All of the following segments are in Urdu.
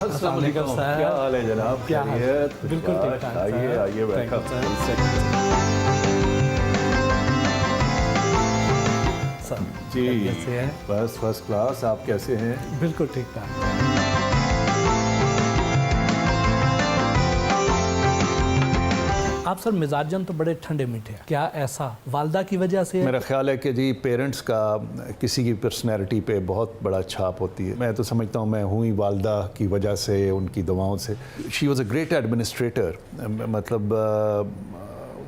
السلام علیکم صاحب، کیا حال ہے جناب؟ کیا حال ہے؟ بالکل ٹھیک ٹھاک، آئیے آئیے بیٹھا جی، بس فرسٹ کلاس. آپ کیسے ہیں؟ بالکل ٹھیک ٹھاک. آپ سر مزاجن تو بڑے ٹھنڈے میٹھے ہیں، کیا ایسا والدہ کی وجہ سے؟ میرا خیال ہے کہ جی پیرنٹس کا کسی کی پرسنالٹی پہ بہت بڑا چھاپ ہوتی ہے. میں تو سمجھتا ہوں میں ہوں ہی والدہ کی وجہ سے، ان کی دعاؤں سے. She was a great administrator. مطلب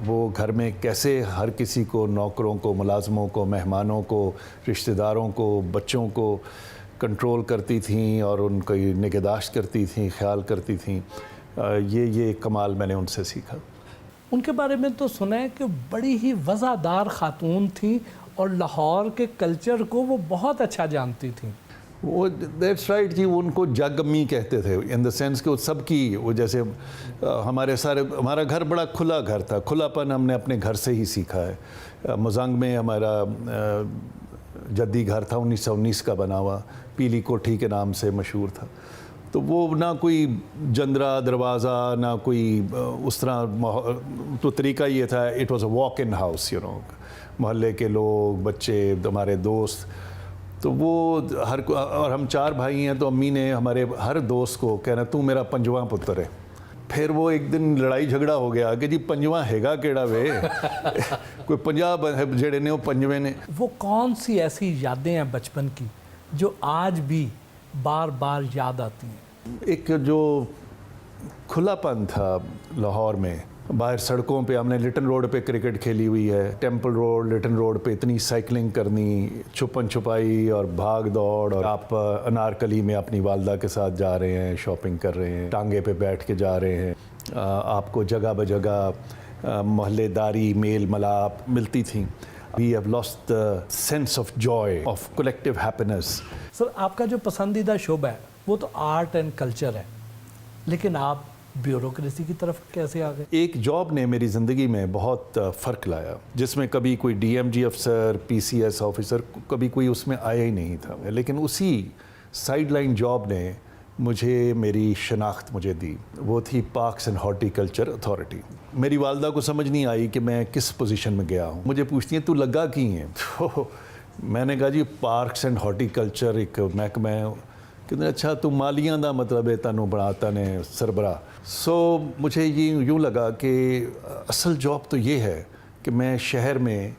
وہ گھر میں کیسے ہر کسی کو، نوکروں کو، ملازموں کو، مہمانوں کو، رشتہ داروں کو، بچوں کو کنٹرول کرتی تھیں اور ان کی نگہداشت کرتی تھیں، خیال کرتی تھیں. یہ کمال میں نے ان سے سیکھا. ان کے بارے میں تو سنا ہے کہ بڑی ہی وزادار خاتون تھیں اور لاہور کے کلچر کو وہ بہت اچھا جانتی تھیں. وہ دیٹس رائٹ جی. وہ ان کو جگ امی کہتے تھے، ان دا سینس کہ وہ سب کی، وہ جیسے ہمارا گھر بڑا کھلا گھر تھا. کھلا پن ہم نے اپنے گھر سے ہی سیکھا ہے. مزنگ میں ہمارا جدی گھر تھا، 1919 کا بنا ہوا، پیلی کوٹھی کے نام سے مشہور تھا. تو وہ نہ کوئی جندرا دروازہ، نہ کوئی اس طرح. تو طریقہ یہ تھا، it was a walk in house, you know. محلے کے لوگ، بچے، ہمارے دوست. تو وہ اور ہم 4 بھائی ہیں، تو امی نے ہمارے ہر دوست کو کہنا تو میرا پنجواں پتر ہے. پھر وہ ایک دن لڑائی جھگڑا ہو گیا کہ جی پنجواں ہے گا کیڑا وے کوئی 50 جڑے نے وہ پنجویں نے. وہ کون سی ایسی یادیں ہیں بچپن کی جو آج بھی بار بار یاد آتی ہیں؟ ایک جو کھلا پن تھا لاہور میں، باہر سڑکوں پہ ہم نے لٹن روڈ پہ کرکٹ کھیلی ہوئی ہے. ٹیمپل روڈ، لٹن روڈ پہ اتنی سائیکلنگ کرنی، چھپن چھپائی اور بھاگ دوڑ. اور آپ انارکلی میں اپنی والدہ کے ساتھ جا رہے ہیں، شاپنگ کر رہے ہیں، ٹانگے پہ بیٹھ کے جا رہے ہیں. آپ کو جگہ بجگہ محلے داری، میل ملاپ ملتی تھیں. We have lost the sense of joy, of collective happiness. سر آپ کا جو پسندیدہ شعبہ ہے وہ تو آرٹ اینڈ کلچر ہے، لیکن آپ بیوروکریسی کی طرف کیسے آ گئے؟ ایک جاب نے میری زندگی میں بہت فرق لایا، جس میں کبھی کوئی ڈی ایم جی افسر، پی سی ایس آفیسر، کبھی کوئی اس میں آیا ہی نہیں تھا. لیکن اسی سائیڈ لائن جاب نے مجھے میری شناخت مجھے دی. وہ تھی parks and horti culture authority. میری والدہ کو سمجھ نہیں آئی کہ میں کس پوزیشن میں گیا ہوں. مجھے پوچھتی ہیں تو لگا کی ہیں؟ تو میں نے کہا جی پارکس اینڈ ہارٹی کلچر ایک محکمہ ہے. کہ اچھا تو مالیاں دا مطلب ہے تانوں بناتا نے سربراہ. سو مجھے یوں لگا کہ اصل جاب تو یہ ہے کہ میں شہر میں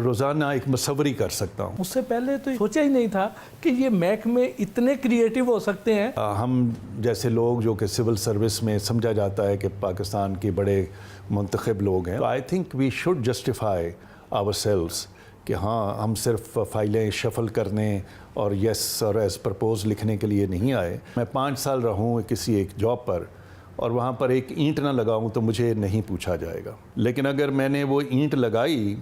روزانہ ایک مصوری کر سکتا ہوں. اس سے پہلے تو سوچا ہی نہیں تھا کہ یہ محکمے اتنے کریٹیو ہو سکتے ہیں. ہم جیسے لوگ جو کہ سول سروس میں سمجھا جاتا ہے کہ پاکستان کے بڑے منتخب لوگ ہیں. I think we should justify ourselves کہ ہاں ہم صرف فائلیں شفل کرنے اور یس اور ایز پرپوز لکھنے کے لیے نہیں آئے. میں 5 سال رہوں کسی ایک جاب پر اور وہاں پر ایک اینٹ نہ لگاؤں تو مجھے نہیں پوچھا جائے گا. لیکن اگر میں نے وہ اینٹ لگائی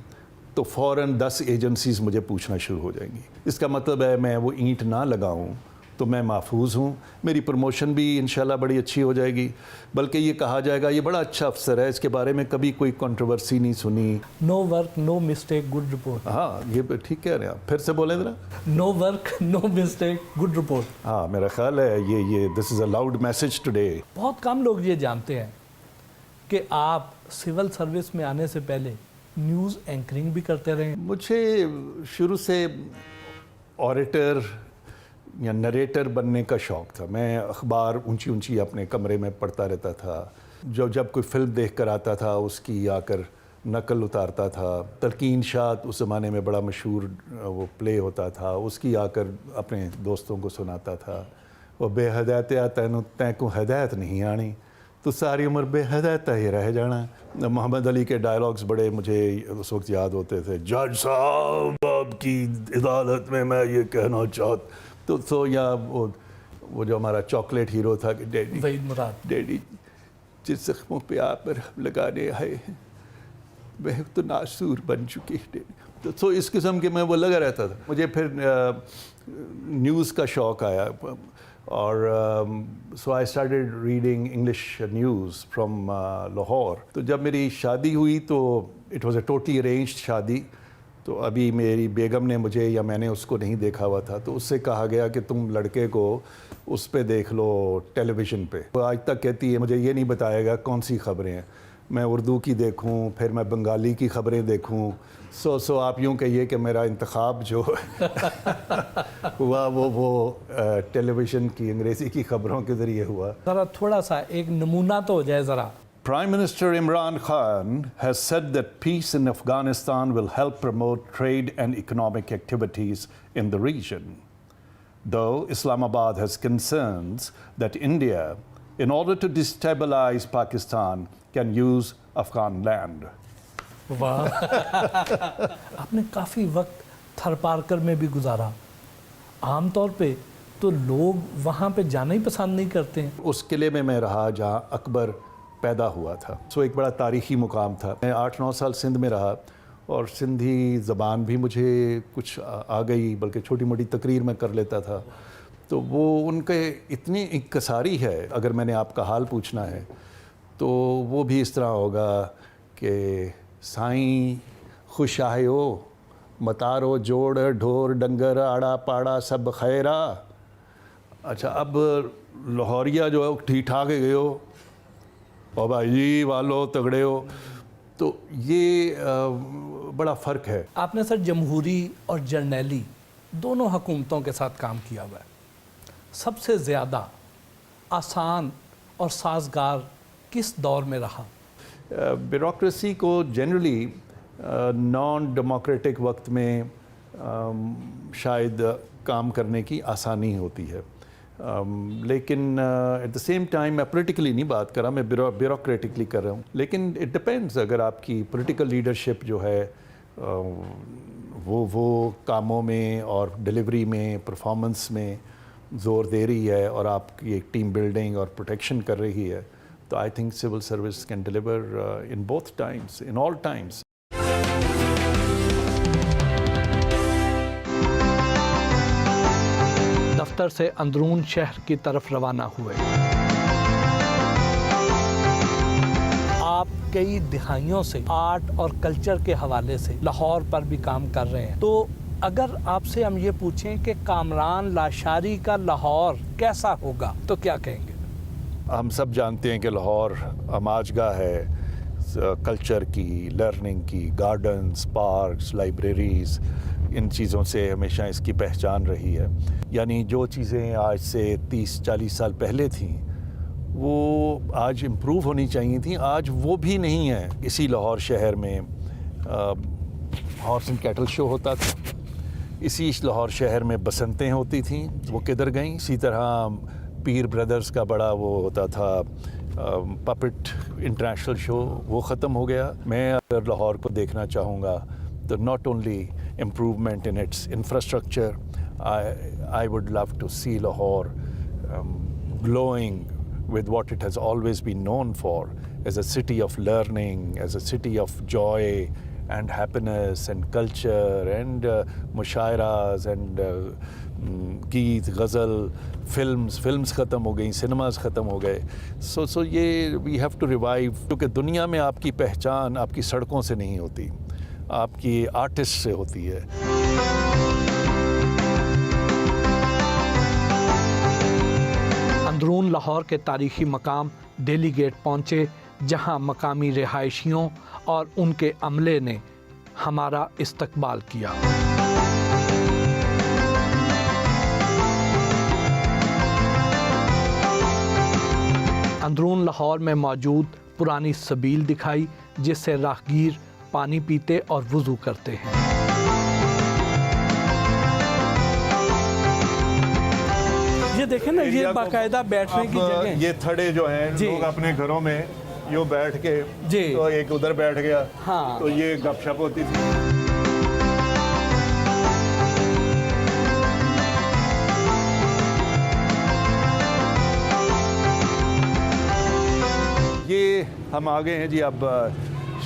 تو فوراً 10 ایجنسیز مجھے پوچھنا شروع ہو جائیں گی. اس کا مطلب ہے میں وہ اینٹ نہ لگاؤں تو میں محفوظ ہوں. میری پروموشن بھی انشاءاللہ بڑی اچھی ہو جائے گی. بلکہ یہ کہا جائے گا یہ بڑا اچھا افسر ہے، اس کے بارے میں کبھی کوئی کنٹروورسی نہیں سنی. No work no mistake good report. ہاں یہ ٹھیک کہہ رہے ہیں آپ. پھر سے بولیں ذرا. No work no mistake good report. ہاں میرا خیال ہے یہ this is a loud message today. بہت کم لوگ یہ جانتے ہیں کہ آپ سول سروس میں آنے سے پہلے نیوز اینکرنگ بھی کرتے رہے. مجھے شروع سے آریٹر یا نریٹر بننے کا شوق تھا. میں اخبار اونچی اپنے کمرے میں پڑھتا رہتا تھا. جب کوئی فلم دیکھ کر آتا تھا اس کی آ کر نقل اتارتا تھا. تلقین شاد اس زمانے میں بڑا مشہور وہ پلے ہوتا تھا، اس کی آ کر اپنے دوستوں کو سناتا تھا. وہ بے ہدایت تین کو ہدایت نہیں آنی تو ساری عمر بے ہدایت ہی رہ جانا. محمد علی کے ڈائلاگز بڑے مجھے اس وقت یاد ہوتے تھے. جج صاحب آپ کی عدالت میں یہ کہنا چاہتا تو یا وہ جو ہمارا چاکلیٹ ہیرو تھا کہ ڈیڈی وحید مراد، ڈیڈی جس زخموں پہ آپ پر لگانے آئے ہیں وہ تو ناسور بن چکی ہے. تو اس قسم کے میں وہ لگا رہتا تھا. مجھے پھر نیوز کا شوق آیا اور so I started reading English news from Lahore. تو جب میری شادی ہوئی تو it was a totally arranged شادی. تو ابھی میری بیگم نے مجھے یا میں نے اس کو نہیں دیکھا ہوا تھا تو اس سے کہا گیا کہ تم لڑکے کو اس پہ دیکھ لو ٹیلی ویژن پہ. وہ آج تک کہتی ہے مجھے یہ نہیں بتائے گا کون سی خبریں ہیں, میں اردو کی دیکھوں پھر میں بنگالی کی خبریں دیکھوں. سو آپ یوں کہیے کہ میرا انتخاب جو ہوا وہ ٹیلی ویژن کی انگریزی کی خبروں کے ذریعے ہوا. ذرا تھوڑا سا ایک نمونہ تو ہو جائے ذرا. Prime Minister Imran Khan has said that peace in Afghanistan will help promote trade and economic activities in the region. Though Islamabad has concerns that India, in order to destabilize Pakistan, can use Afghan land. واہ آپ نے کافی وقت تھر پارکر میں بھی گزارا. عام طور پہ تو لوگ وہاں پہ جانا ہی پسند نہیں کرتے ہیں. اس قلعے میں رہا جہاں اکبر پیدا ہوا تھا. ایک بڑا تاریخی مقام تھا. میں 8-9 سال سندھ میں رہا اور سندھی زبان بھی مجھے کچھ آ گئی, بلکہ چھوٹی موٹی تقریر میں کر لیتا تھا. تو وہ ان کے اتنی انکساری ہے. اگر میں نے آپ کا حال پوچھنا ہے تو وہ بھی اس طرح ہوگا کہ سائیں خوش آئے ہو متارو جوڑ ڈھور ڈنگر آڑا پاڑا سب خیرا. اچھا اب لاہوریا جو ہے ٹھیک ٹھاک گئے ہو اور بھائی جی والو تگڑے ہو. تو یہ بڑا فرق ہے. آپ نے سر جمہوری اور جرنیلی دونوں حکومتوں کے ساتھ کام کیا ہوا ہے. سب سے زیادہ آسان اور سازگار کس دور میں رہا؟ بیوروکریسی کو جنرلی نان ڈیموکریٹک وقت میں شاید کام کرنے کی آسانی ہوتی ہے, لیکن ایٹ دا سیم ٹائم میں پولیٹیکلی نہیں بات کر رہا, میں بیوروکریٹکلی کر رہا ہوں. لیکن اٹ ڈپینڈز, اگر آپ کی پولیٹیکل لیڈرشپ جو ہے وہ کاموں میں اور ڈلیوری میں پرفارمنس میں زور دے رہی ہے اور آپ کی ایک ٹیم بلڈنگ اور پروٹیکشن کر رہی ہے, تو I think civil service can deliver in both Times, in all Times. دفتر سے اندرون شہر کی طرف روانہ ہوئے. آپ کئی دہائیوں سے آرٹ اور کلچر کے حوالے سے لاہور پر بھی کام کر رہے ہیں. تو اگر آپ سے ہم یہ پوچھیں کہ کامران لاشاری کا لاہور کیسا ہوگا تو کیا کہیں گے؟ ہم سب جانتے ہیں کہ لاہور آماج گاہ ہے کلچر کی, لرننگ کی, گارڈنز, پارکس, لائبریریز, ان چیزوں سے ہمیشہ اس کی پہچان رہی ہے. یعنی جو چیزیں آج سے 30-40 سال پہلے تھیں وہ آج امپروو ہونی چاہیے تھیں, آج وہ بھی نہیں ہیں. اسی لاہور شہر میں ہارس اینڈ کیٹل شو ہوتا تھا, اسی لاہور شہر میں بسنتیں ہوتی تھیں, وہ کدھر گئیں. اسی طرح پیر بردرز کا بڑا وہ ہوتا تھا پپٹ انٹرنیشنل شو, وہ ختم ہو گیا. میں اگر لاہور کو دیکھنا چاہوں گا تو not only improvement in its infrastructure, I would love to see Lahore glowing with what it has always been known for, as a city of learning, as a city of joy and happiness and culture and mushairas and گیت, غزل, فلمز ختم ہو گئیں, سنیماز ختم ہو گئے. سو یہ وی ہیو ٹو ریوائیو, کیونکہ دنیا میں آپ کی پہچان آپ کی سڑکوں سے نہیں ہوتی, آپ کی آرٹسٹ سے ہوتی ہے. اندرون لاہور کے تاریخی مقام ڈیلی گیٹ پہنچے, جہاں مقامی رہائشیوں اور ان کے عملے نے ہمارا استقبال کیا. اندرون لاہور میں موجود پرانی سبیل دکھائی, جس سے راہگیر پانی پیتے اور وضو کرتے ہیں. یہ دیکھیں نا, یہ باقاعدہ بیٹھنے کی جگہ. یہ تھڑے جو ہیں لوگ اپنے گھروں میں یوں بیٹھ کے, تو ایک ادھر بیٹھ گیا, تو یہ گپ شپ ہوتی تھی. یہ ہم آگے ہیں جی اب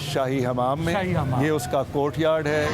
شاہی حمام میں, یہ اس کا کورٹ یارڈ ہے.